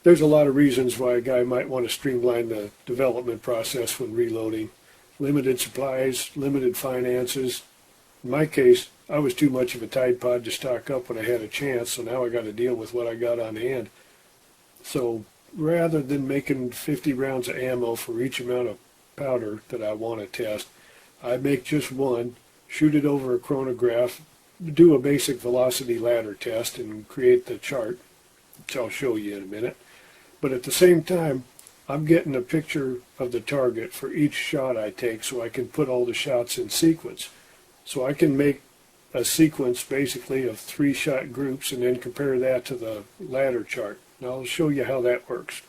There's a lot of reasons why a guy might want to streamline the development process when reloading. Limited supplies, limited finances. In my case, I was too much of a Tide Pod to stock up when I had a chance, so now I got to deal with what I got on hand. So rather than making 50 rounds of ammo for each amount of powder that I want to test, I make just one, shoot it over a chronograph, do a basic velocity ladder test, and create the chart, which I'll show you in a minute. But at the same time, I'm getting a picture of the target for each shot I take so I can put all the shots in sequence. So I can make a sequence basically of 3-shot groups and then compare that to the ladder chart. Now I'll show you how that works.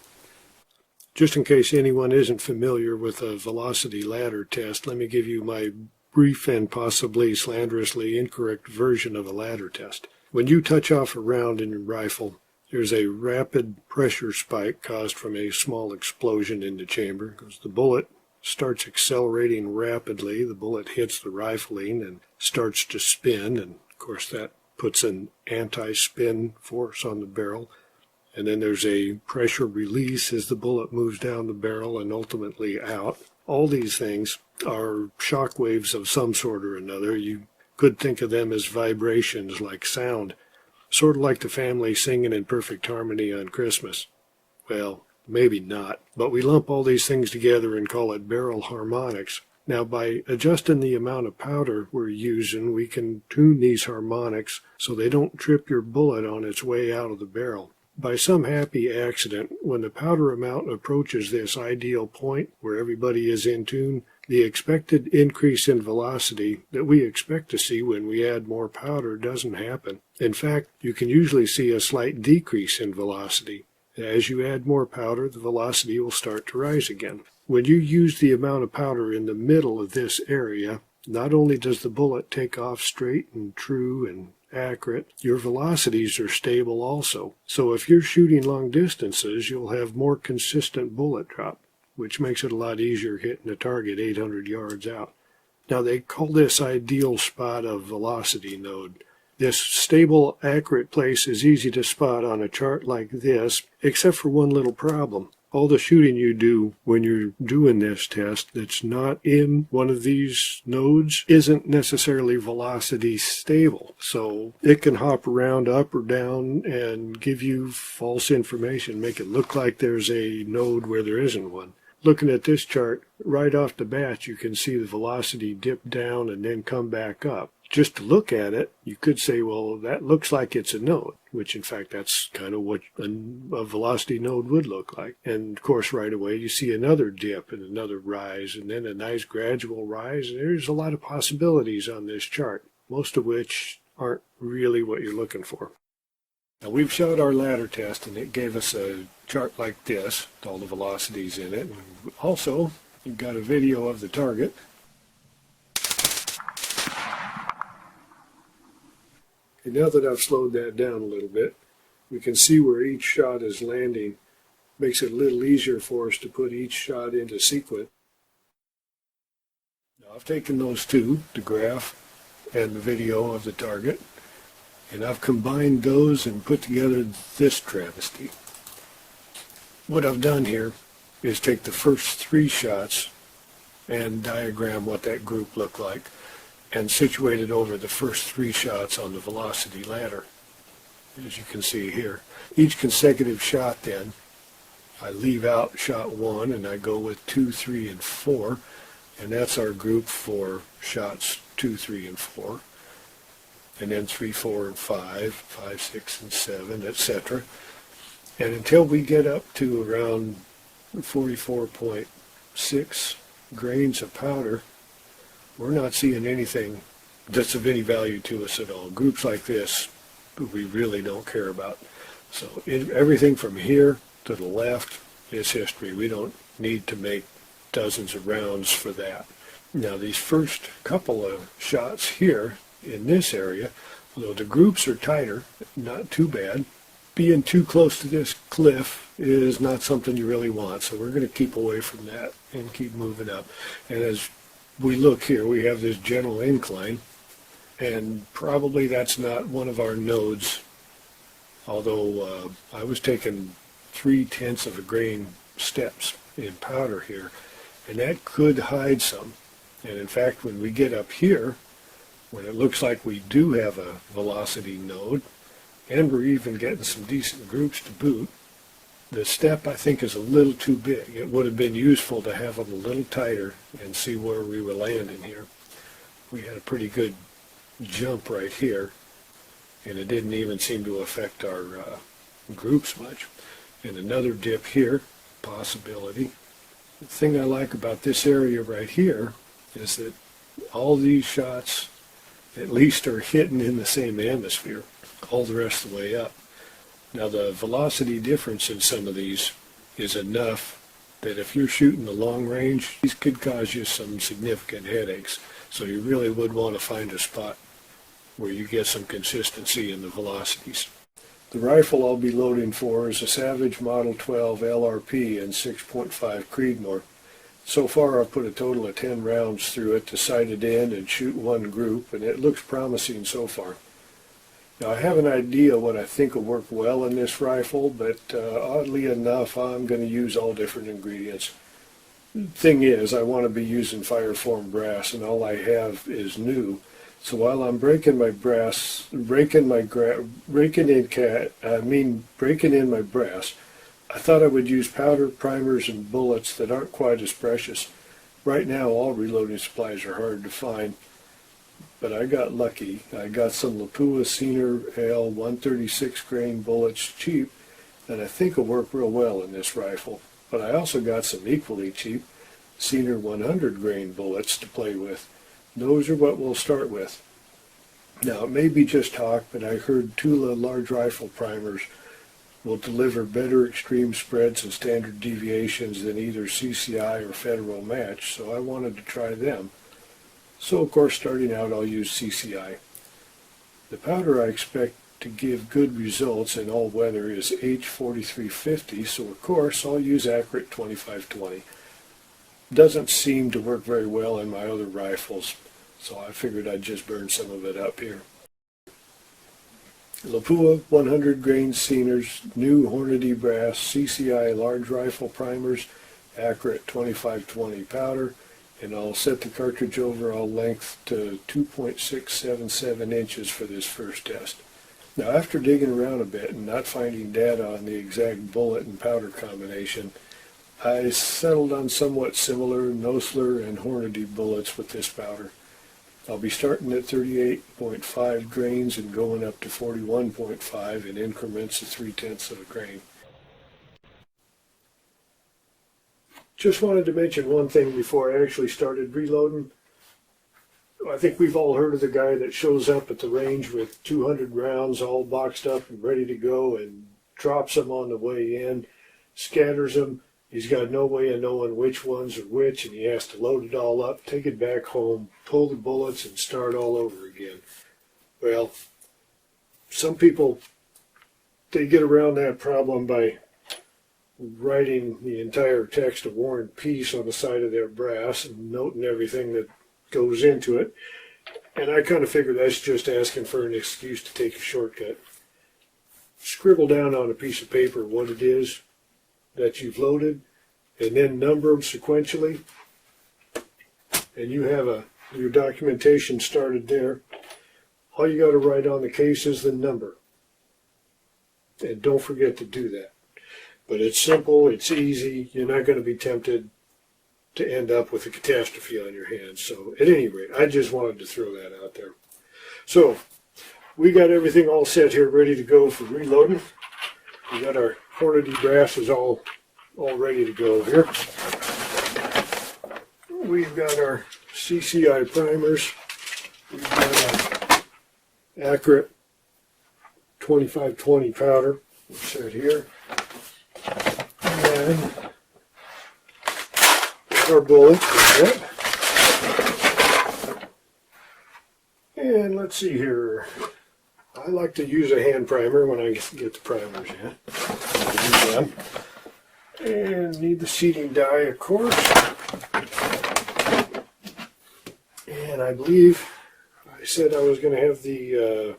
Just in case anyone isn't familiar with a velocity ladder test, let me give you my brief and possibly slanderously incorrect version of a ladder test. When you touch off a round in your rifle, there's a rapid pressure spike caused from a small explosion in the chamber because the bullet starts accelerating rapidly. The bullet hits the rifling and starts to spin, and of course that puts an anti-spin force on the barrel. And then there's a pressure release as the bullet moves down the barrel and ultimately out. All these things are shock waves of some sort or another. You could think of them as vibrations like sound, sort of like the family singing in perfect harmony on Christmas. Well, maybe not, but we lump all these things together and call it barrel harmonics. Now, by adjusting the amount of powder we're using, we can tune these harmonics so they don't trip your bullet on its way out of the barrel. By some happy accident, when the powder amount approaches this ideal point where everybody is in tune, the expected increase in velocity that we expect to see when we add more powder doesn't happen. In fact, you can usually see a slight decrease in velocity. As you add more powder, the velocity will start to rise again. When you use the amount of powder in the middle of this area, not only does the bullet take off straight and true and accurate, your velocities are stable also. So if you're shooting long distances, you'll have more consistent bullet drop, which makes it a lot easier hitting a target 800 yards out. Now they call this ideal spot a velocity node. This stable, accurate place is easy to spot on a chart like this, except for one little problem. All the shooting you do when you're doing this test that's not in one of these nodes isn't necessarily velocity stable. So it can hop around up or down and give you false information, make it look like there's a node where there isn't one. Looking at this chart, right off the bat, you can see the velocity dip down and then come back up. Just to look at it, you could say, well, that looks like it's a node, which in fact that's kind of what a velocity node would look like. And of course, right away, you see another dip and another rise and then a nice gradual rise. There's a lot of possibilities on this chart, most of which aren't really what you're looking for. Now we've shot our ladder test and it gave us a chart like this, with all the velocities in it. And also, you've got a video of the target. And now that I've slowed that down a little bit, we can see where each shot is landing. Makes it a little easier for us to put each shot into sequence. Now I've taken those two, the graph and the video of the target, and I've combined those and put together this travesty. What I've done here is take the first 3 shots and diagram what that group looked like, and situated over the first 3 shots on the velocity ladder, as you can see here. Each consecutive shot then, I leave out shot 1 and I go with 2, 3, and 4, and that's our group for shots 2, 3, and 4, and then 3, 4, and 5, 5, 6, and 7, etc. And until we get up to around 44.6 grains of powder, we're not seeing anything that's of any value to us at all. Groups like this, we really don't care about. So everything from here to the left is history. We don't need to make dozens of rounds for that. Now these first couple of shots here in this area, although the groups are tighter, not too bad, being too close to this cliff is not something you really want. So we're going to keep away from that and keep moving up. And as we look here, we have this gentle incline, and probably that's not one of our nodes, although I was taking 3/10 of a grain steps in powder here, and that could hide some. And in fact, when we get up here, when it looks like we do have a velocity node, and we're even getting some decent groups to boot, the step I think is a little too big. It would have been useful to have them a little tighter and see where we were landing here. We had a pretty good jump right here, and it didn't even seem to affect our groups much. And another dip here, possibility. The thing I like about this area right here is that all these shots at least are hitting in the same atmosphere all the rest of the way up. Now the velocity difference in some of these is enough that if you're shooting the long range, these could cause you some significant headaches. So you really would want to find a spot where you get some consistency in the velocities. The rifle I'll be loading for is a Savage Model 12 LRP in 6.5 Creedmoor. So far I've put a total of 10 rounds through it to sight it in and shoot one group, and it looks promising so far. Now I have an idea what I think will work well in this rifle, but oddly enough I'm going to use all different ingredients. Thing is, I want to be using Fireform brass, and all I have is new. So while I'm breaking in my brass, I thought I would use powder, primers, and bullets that aren't quite as precious. Right now, all reloading supplies are hard to find, but I got lucky. I got some Lapua Senior L 136 grain bullets cheap that I think will work real well in this rifle. But I also got some equally cheap Senior 100 grain bullets to play with. Those are what we'll start with. Now, it may be just talk, but I heard Tula large rifle primers will deliver better extreme spreads and standard deviations than either CCI or Federal Match, so I wanted to try them. So, of course, starting out, I'll use CCI. The powder I expect to give good results in all weather is H4350, so of course I'll use Accurate 2520. Doesn't seem to work very well in my other rifles, so I figured I'd just burn some of it up here. Lapua 100 grain Seniors, new Hornady brass, CCI large rifle primers, Accurate 2520 powder, and I'll set the cartridge overall length to 2.677 inches for this first test. Now, after digging around a bit and not finding data on the exact bullet and powder combination, I settled on somewhat similar Nosler and Hornady bullets with this powder. I'll be starting at 38.5 grains and going up to 41.5 in increments of 3/10 of a grain. Just wanted to mention one thing before I actually started reloading. I think we've all heard of the guy that shows up at the range with 200 rounds all boxed up and ready to go and drops them on the way in, scatters them. He's got no way of knowing which ones are which, and he has to load it all up, take it back home, pull the bullets, and start all over again. Well, some people, they get around that problem by writing the entire text of War and Peace on the side of their brass and noting everything that goes into it. And I kind of figure that's just asking for an excuse to take a shortcut. Scribble down on a piece of paper what it is that you've loaded, and then number them sequentially, and you have your documentation started there. All you got to write on the case is the number, and don't forget to do that. But it's simple, it's easy, you're not going to be tempted to end up with a catastrophe on your hands. So at any rate, I just wanted to throw that out there. So we got everything all set here, ready to go for reloading. We got our Hornady brasses all ready to go here. We've got our CCI primers. We've got our Accurate 2520 powder set here. And our bullets. And let's see here. I like to use a hand primer when I get the primers in. Use them. And need the seating die, of course. And I believe I said I was going to have the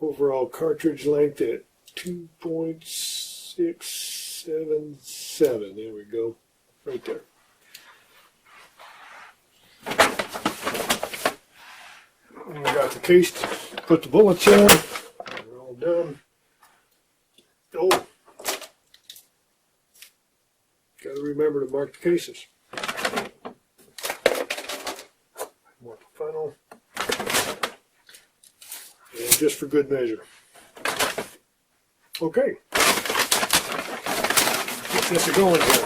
overall cartridge length at 2.677. There we go. Right there. And we got the case to put the bullets in. We're all done. Oh, got to remember to mark the cases. Mark the funnel. And just for good measure. Okay. Get this going here.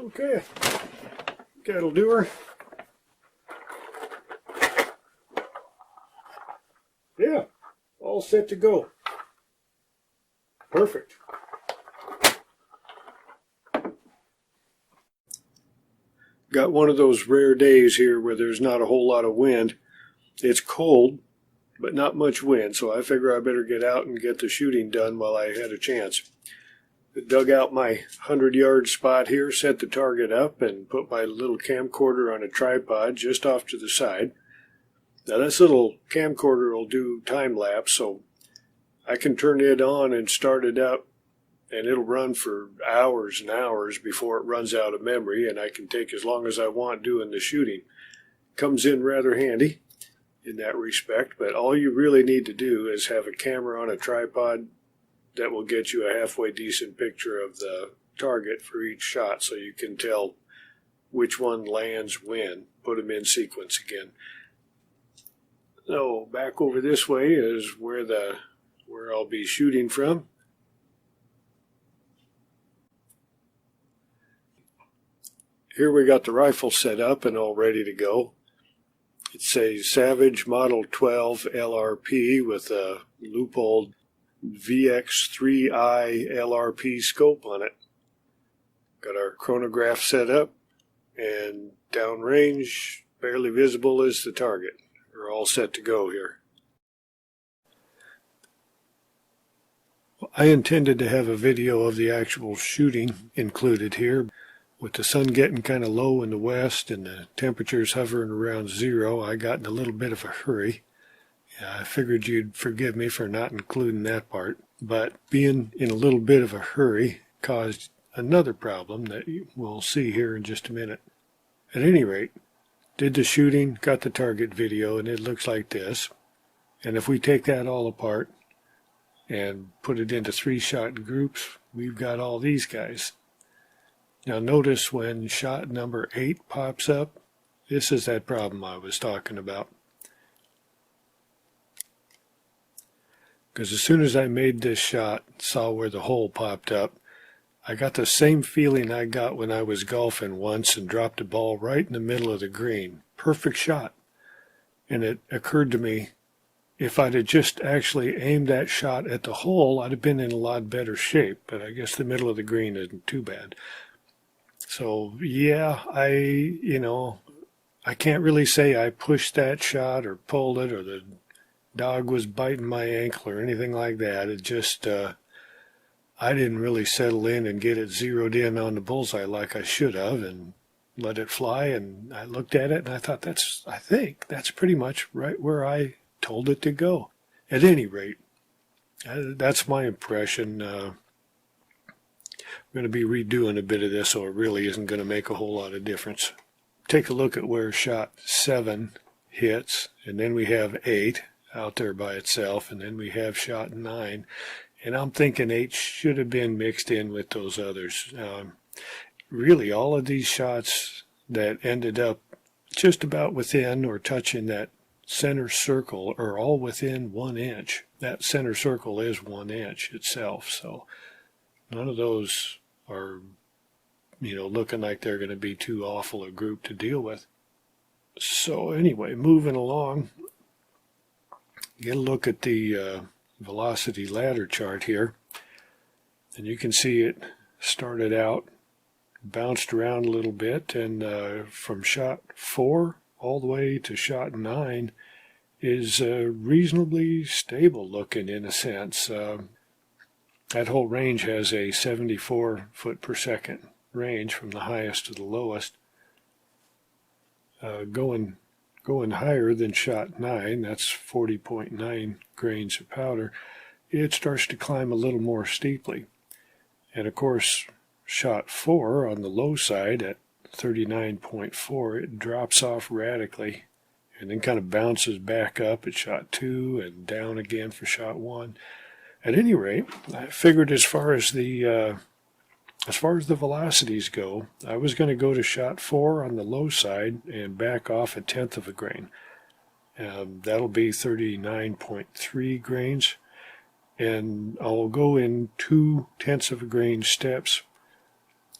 Okay, that'll do her. Yeah, all set to go. Perfect. Got one of those rare days here where there's not a whole lot of wind. It's cold, but not much wind, so I figure I better get out and get the shooting done while I had a chance. Dug out my 100-yard spot here, set the target up, and put my little camcorder on a tripod just off to the side. Now this little camcorder will do time-lapse, so I can turn it on and start it up, and it'll run for hours and hours before it runs out of memory, and I can take as long as I want doing the shooting. Comes in rather handy in that respect, but all you really need to do is have a camera on a tripod that will get you a halfway decent picture of the target for each shot, so you can tell which one lands when. Put them in sequence again. So back over this way is where I'll be shooting from. Here we got the rifle set up and all ready to go. It's a Savage Model 12 LRP with a Leupold VX3i LRP scope on it. Got our chronograph set up, and downrange, barely visible is the target. We're all set to go here. I intended to have a video of the actual shooting included here. With the sun getting kind of low in the west and the temperatures hovering around 0, I got in a little bit of a hurry. I figured you'd forgive me for not including that part, but being in a little bit of a hurry caused another problem that we'll see here in just a minute. At any rate, did the shooting, got the target video, and it looks like this. And if we take that all apart and put it into 3-shot groups, we've got all these guys. Now notice when shot number 8 pops up, this is that problem I was talking about. Because as soon as I made this shot, saw where the hole popped up, I got the same feeling I got when I was golfing once and dropped a ball right in the middle of the green. Perfect shot. And it occurred to me, if I'd have just actually aimed that shot at the hole, I'd have been in a lot better shape. But I guess the middle of the green isn't too bad. So yeah, I can't really say I pushed that shot or pulled it or the dog was biting my ankle or anything like that. It just, I didn't really settle in and get it zeroed in on the bullseye like I should have and let it fly. And I looked at it and I thought, I think that's pretty much right where I told it to go. At any rate, that's my impression. I'm going to be redoing a bit of this, so it really isn't going to make a whole lot of difference. Take a look at where shot 7 hits, and then we have 8 out there by itself, and then we have shot 9, and I'm thinking 8 should have been mixed in with those others. Really, all of these shots that ended up just about within or touching that center circle are all within 1 inch. That center circle is 1 inch itself, so none of those are, looking like they're going to be too awful a group to deal with. So anyway, moving along, get a look at the velocity ladder chart here, and you can see it started out, bounced around a little bit, and from shot 4 all the way to shot 9 is reasonably stable looking in a sense. That whole range has a 74 foot per second range from the highest to the lowest. Going higher than shot 9, that's 40.9 grains of powder, it starts to climb a little more steeply. And of course, shot 4 on the low side at 39.4, it drops off radically and then kind of bounces back up at shot 2 and down again for shot 1. At any rate, I figured as far as the velocities go, I was going to go to shot 4 on the low side and back off 1/10 of a grain. That'll be 39.3 grains. And I'll go in 2/10 of a grain steps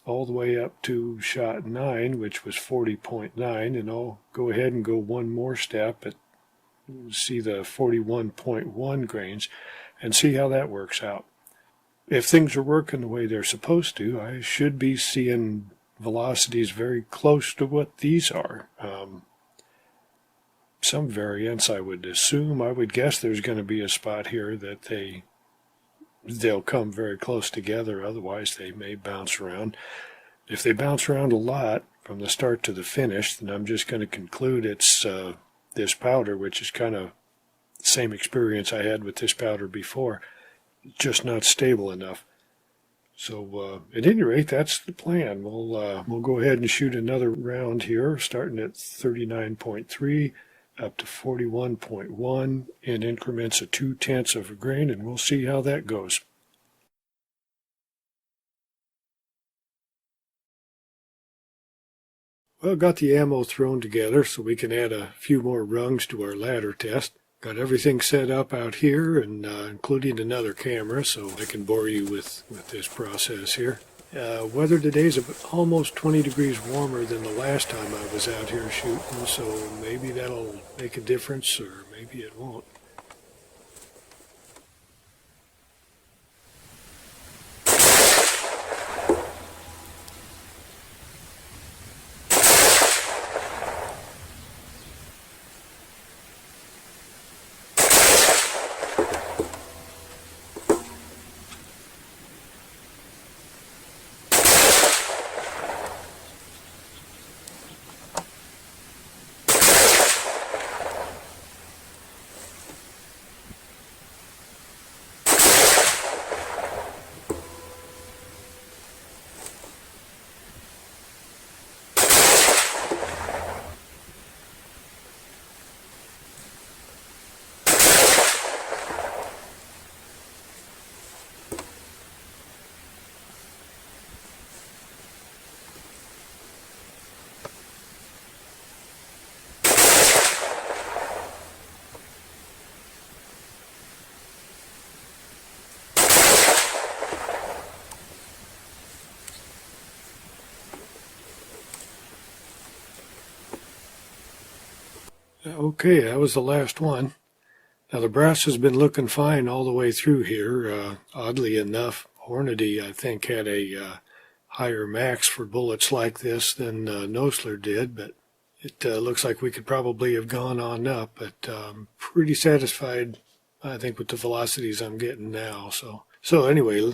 all the way up to shot 9, which was 40.9, and I'll go ahead and go one more step at see the 41.1 grains and see how that works out. If things are working the way they're supposed to, I should be seeing velocities very close to what these are. Some variance, I would assume. I would guess there's going to be a spot here that they'll come very close together, otherwise they may bounce around. If they bounce around a lot from the start to the finish, then I'm just going to conclude it's this powder, which is kind of the same experience I had with this powder before, just not stable enough. So at any rate, that's the plan. We'll go ahead and shoot another round here, starting at 39.3 up to 41.1 in increments of 2/10 of a grain, and we'll see how that goes. Well, got the ammo thrown together so we can add a few more rungs to our ladder test. Got everything set up out here, and including another camera, so I can bore you with this process here. Weather today is almost 20 degrees warmer than the last time I was out here shooting, so maybe that'll make a difference, or maybe it won't. Okay, that was the last one. Now the brass has been looking fine all the way through here. Oddly enough, Hornady, I think, had a higher max for bullets like this than Nosler did, but it looks like we could probably have gone on up, but I'm pretty satisfied, I think, with the velocities I'm getting now. So anyway,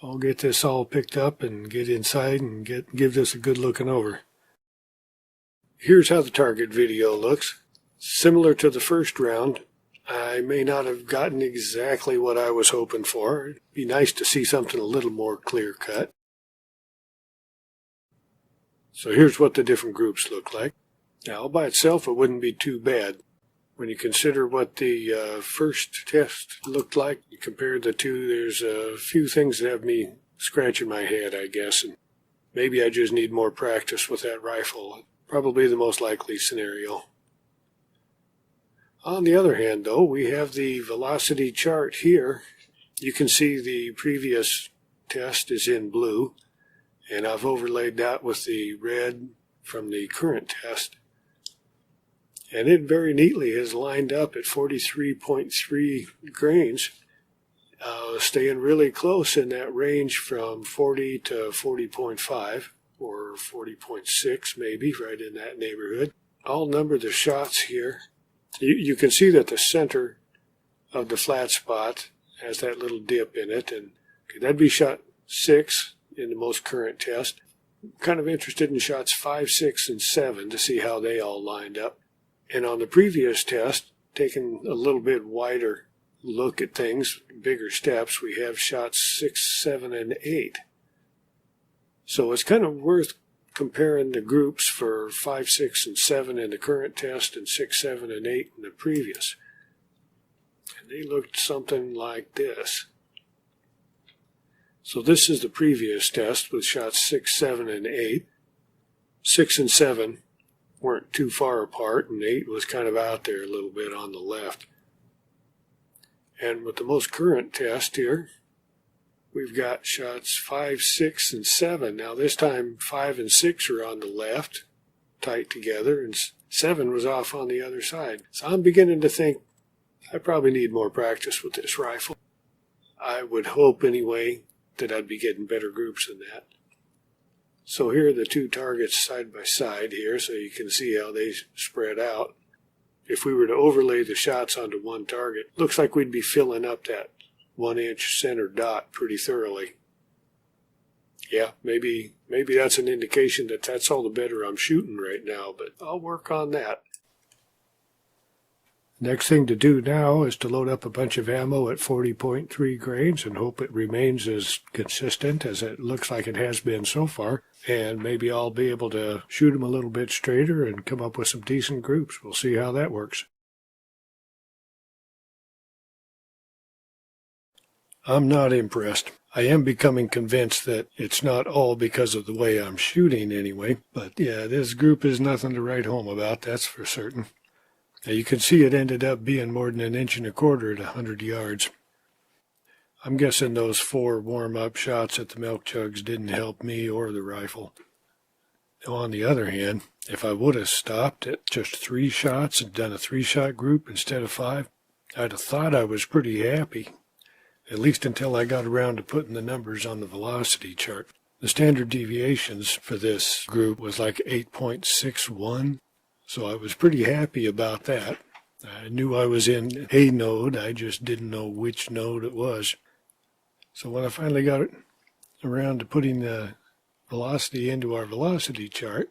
I'll get this all picked up and get inside and give this a good looking over. Here's how the target video looks. Similar to the first round, I may not have gotten exactly what I was hoping for. It'd be nice to see something a little more clear cut. So here's what the different groups look like. Now, all by itself, it wouldn't be too bad. When you consider what the first test looked like, you compare the two, there's a few things that have me scratching my head, I guess, and maybe I just need more practice with that rifle. Probably the most likely scenario. On the other hand, though, we have the velocity chart here. You can see the previous test is in blue, and I've overlaid that with the red from the current test. And it very neatly has lined up at 43.3 grains, staying really close in that range from 40 to 40.5, or 40.6 maybe, right in that neighborhood. I'll number the shots here. You can see that the center of the flat spot has that little dip in it, and Okay, that'd be shot 6 in the most current test. I'm kind of interested in shots 5, 6, and 7 to see how they all lined up. And on the previous test, taking a little bit wider look at things, bigger steps, we have shots 6, 7, and 8. So it's kind of worth comparing the groups for 5, 6, and 7 in the current test and 6, 7, and 8 in the previous. And they looked something like this. So this is the previous test with shots 6, 7, and 8. 6 and 7 weren't too far apart, and 8 was kind of out there a little bit on the left. And with the most current test here, we've got shots 5, 6, and 7. Now this time 5 and 6 are on the left, tight together, and 7 was off on the other side. So I'm beginning to think I probably need more practice with this rifle. I would hope anyway that I'd be getting better groups than that. So here are the two targets side by side here, so you can see how they spread out. If we were to overlay the shots onto one target, looks like we'd be filling up that 1-inch center dot pretty thoroughly. Yeah, maybe that's an indication that that's all the better I'm shooting right now, but I'll work on that. Next thing to do now is to load up a bunch of ammo at 40.3 grains and hope it remains as consistent as it looks like it has been so far. And maybe I'll be able to shoot them a little bit straighter and come up with some decent groups. We'll see how that works. I'm not impressed. I am becoming convinced that it's not all because of the way I'm shooting anyway. But yeah, this group is nothing to write home about, that's for certain. Now you can see it ended up being more than 1.25 inches at 100 yards. I'm guessing those 4 warm-up shots at the milk jugs didn't help me or the rifle. Now, on the other hand, if I would have stopped at just 3 shots and done a 3-shot group instead of 5, I'd have thought I was pretty happy, at least until I got around to putting the numbers on the velocity chart. The standard deviations for this group was like 8.61. So I was pretty happy about that. I knew I was in a node, I just didn't know which node it was. So when I finally got around to putting the velocity into our velocity chart,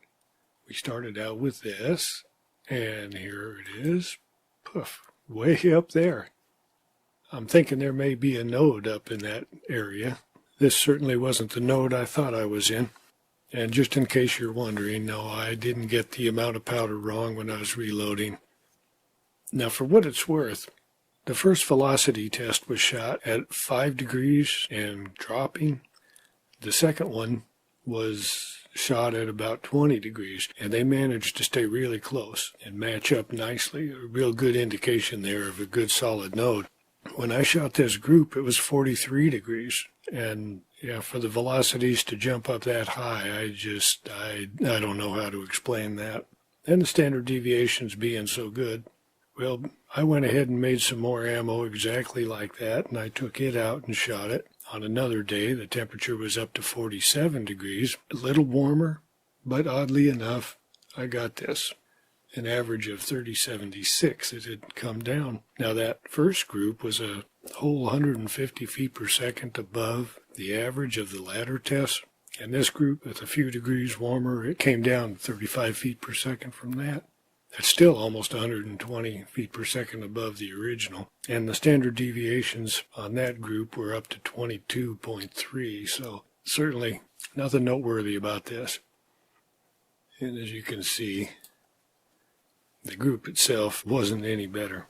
we started out with this, and here it is, poof, way up there. I'm thinking there may be a node up in that area. This certainly wasn't the node I thought I was in. And just in case you're wondering, no, I didn't get the amount of powder wrong when I was reloading. Now, for what it's worth, the first velocity test was shot at 5 degrees and dropping. The second one was shot at about 20 degrees, and they managed to stay really close and match up nicely. A real good indication there of a good solid node. When I shot this group, it was 43 degrees, and yeah, for the velocities to jump up that high, I don't know how to explain that. And the standard deviations being so good, well, I went ahead and made some more ammo exactly like that, and I took it out and shot it. On another day, the temperature was up to 47 degrees, a little warmer, but oddly enough, I got this. An average of 3076. It had come down. Now that first group was a whole 150 feet per second above the average of the latter tests, and this group, with a few degrees warmer, it came down 35 feet per second from that. That's still almost 120 feet per second above the original, and the standard deviations on that group were up to 22.3, so certainly nothing noteworthy about this. And as you can see, the group itself wasn't any better.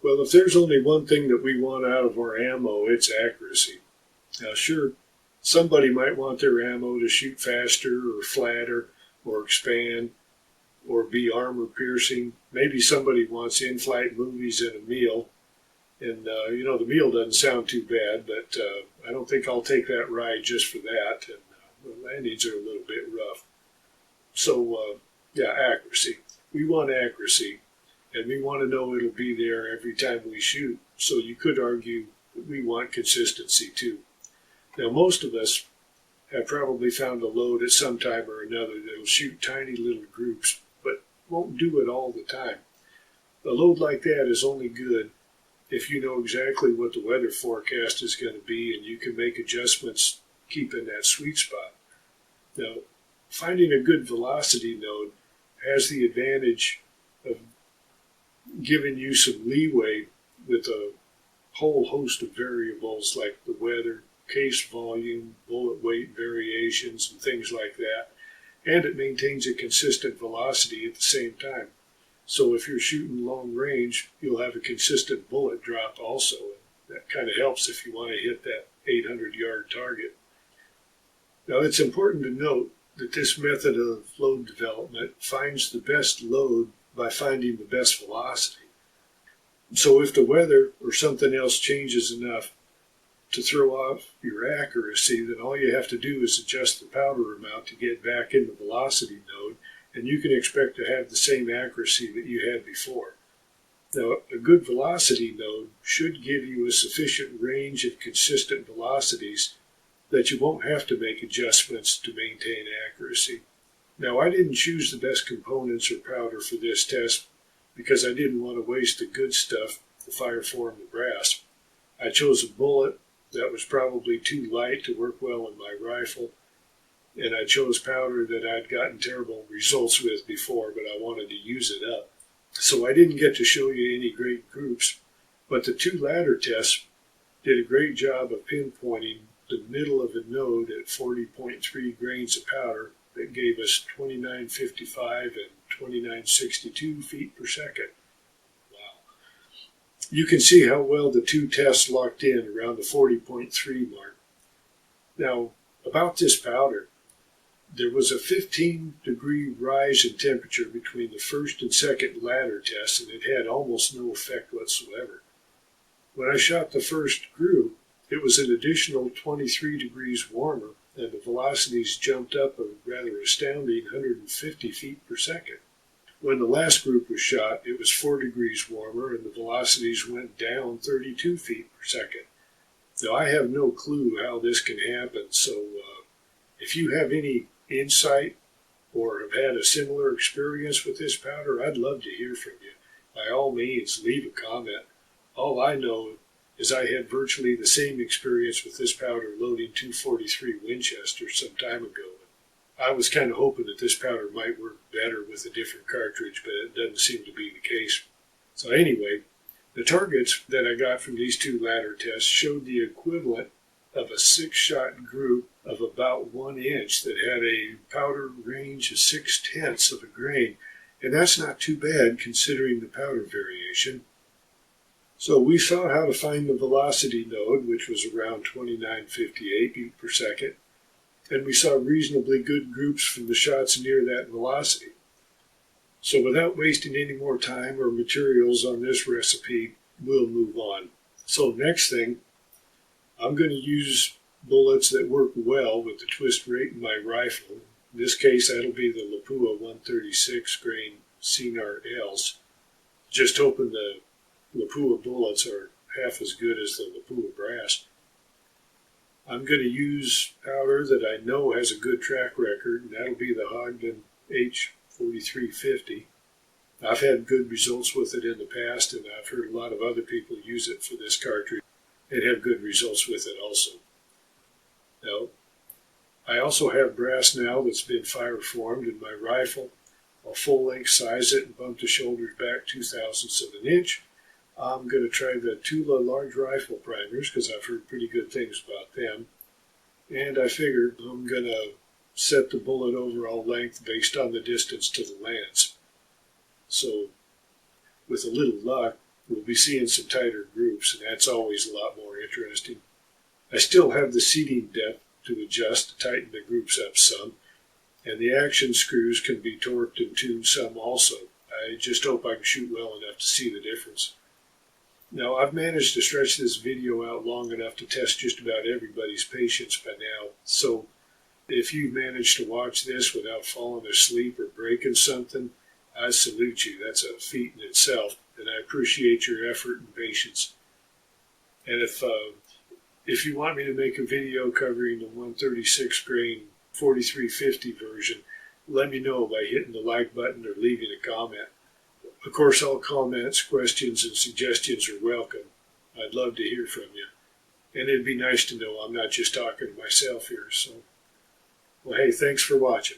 Well, if there's only one thing that we want out of our ammo, it's accuracy. Now, sure, somebody might want their ammo to shoot faster or flatter or expand or be armor piercing. Maybe somebody wants in-flight movies and a meal. And, the meal doesn't sound too bad, but I don't think I'll take that ride just for that. And the landings are a little bit rough. So, accuracy. We want accuracy. And we want to know it'll be there every time we shoot. So you could argue that we want consistency too. Now most of us have probably found a load at some time or another that'll shoot tiny little groups, but won't do it all the time. A load like that is only good if you know exactly what the weather forecast is going to be and you can make adjustments keeping that sweet spot. Now, finding a good velocity node has the advantage of giving you some leeway with a whole host of variables like the weather, case volume, bullet weight variations, and things like that. And it maintains a consistent velocity at the same time. So if you're shooting long range, you'll have a consistent bullet drop also. That kind of helps if you want to hit that 800-yard target. Now, it's important to note that this method of load development finds the best load by finding the best velocity. So if the weather or something else changes enough to throw off your accuracy, then all you have to do is adjust the powder amount to get back in the velocity node, and you can expect to have the same accuracy that you had before. Now, a good velocity node should give you a sufficient range of consistent velocities that you won't have to make adjustments to maintain accuracy. Now, I didn't choose the best components or powder for this test because I didn't want to waste the good stuff, the fire form, the brass. I chose a bullet that was probably too light to work well in my rifle, and I chose powder that I'd gotten terrible results with before, but I wanted to use it up. So I didn't get to show you any great groups, but the two ladder tests did a great job of pinpointing the middle of a node at 40.3 grains of powder that gave us 2955 and 2962 feet per second. Wow. You can see how well the two tests locked in around the 40.3 mark. Now, about this powder, there was a 15-degree rise in temperature between the first and second ladder tests, and it had almost no effect whatsoever. When I shot the first group, it was an additional 23 degrees warmer, and the velocities jumped up a rather astounding 150 feet per second. When the last group was shot, it was 4 degrees warmer, and the velocities went down 32 feet per second. Now, I have no clue how this can happen, so if you have any insight or have had a similar experience with this powder, I'd love to hear from you. By all means, leave a comment. All I know is I had virtually the same experience with this powder loading 243 Winchester some time ago. I was kind of hoping that this powder might work better with a different cartridge, but it doesn't seem to be the case. So anyway, the targets that I got from these two ladder tests showed the equivalent of a 6-shot group of about 1 inch that had a powder range of 0.6 of a grain, and that's not too bad considering the powder variation. So we saw how to find the velocity node, which was around 2958 feet per second, and we saw reasonably good groups from the shots near that velocity. So without wasting any more time or materials on this recipe, we'll move on. So next thing, I'm going to use bullets that work well with the twist rate in my rifle. In this case, that'll be the Lapua 136 grain CNR Ls. Just hoping the Lapua bullets are half as good as the Lapua brass. I'm going to use powder that I know has a good track record, and that'll be the Ogden H4350. I've had good results with it in the past, and I've heard a lot of other people use it for this cartridge and have good results with it also. Now, I also have brass now that's been fire formed in my rifle. I'll full length size it and bump the shoulders back 0.02 of an inch. I'm going to try the Tula large rifle primers because I've heard pretty good things about them. And I figured I'm going to set the bullet overall length based on the distance to the lance. So with a little luck, we'll be seeing some tighter groups, and that's always a lot more interesting. I still have the seating depth to adjust to tighten the groups up some, and the action screws can be torqued and tuned some also. I just hope I can shoot well enough to see the difference. Now, I've managed to stretch this video out long enough to test just about everybody's patience by now, so if you've managed to watch this without falling asleep or breaking something, I salute you. That's a feat in itself, and I appreciate your effort and patience. And if you want me to make a video covering the 136 grain 4350 version, let me know by hitting the like button or leaving a comment. Of course, all comments, questions, and suggestions are welcome. I'd love to hear from you. And it'd be nice to know I'm not just talking to myself here. So, well, hey, thanks for watching.